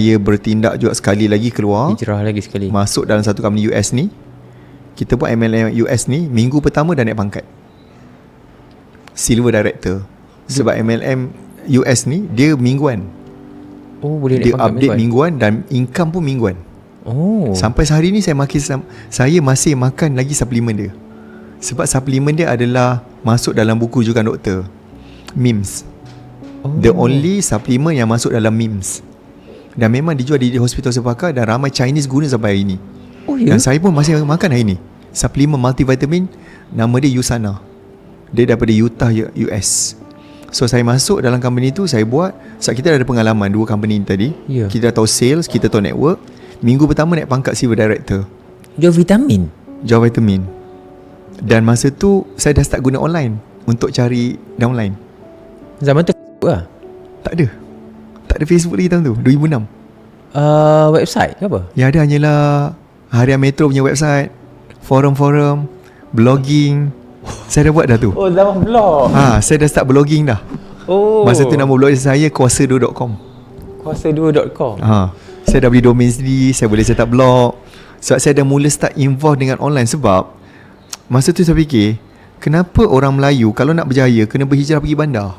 Dia bertindak juga sekali lagi keluar, hijrah lagi sekali. masuk dalam satu company US ni. Kita buat MLM US ni, minggu pertama dah naik pangkat Silver Director. Sebab MLM US ni dia mingguan. Oh, boleh Dia naik pangkat update mingguan dan income pun mingguan. Oh. Sampai sehari ni saya masih makan lagi suplemen dia. Sebab suplemen dia adalah masuk dalam buku rujukan doktor, MIMS. The only supplement yang masuk dalam MIMS. Dan memang dijual di hospital sepakar dan ramai Chinese guna sampai hari ni. Oh ya? Dan saya pun masih makan hari ni. Suplemen multivitamin, nama dia Usana. Dia daripada Utah, US. So saya masuk dalam company tu, saya buat. Sebab kita dah ada pengalaman dua company ni tadi. Ya. Kita dah tahu sales, kita tahu network. Minggu pertama naik pangkat Silver Director, Jual vitamin. jual vitamin. Dan masa tu saya dah start guna online untuk cari downline. Zaman tu Facebook lah. Tak ada Facebook lagi tahun tu, 2006. Website ke apa? Yang ada hanyalah Harian Metro punya website, forum-forum, blogging. Saya dah buat dah tu. Oh, zaman blog. Saya dah start blogging dah. Oh. Masa tu nama blog saya kuasa2.com. Kuasa2.com. Saya dah beli domain sendiri, saya boleh set up blog. Sebab saya dah mula start involve dengan online. Sebab masa tu saya fikir, kenapa orang Melayu kalau nak berjaya kena berhijrah pergi bandar?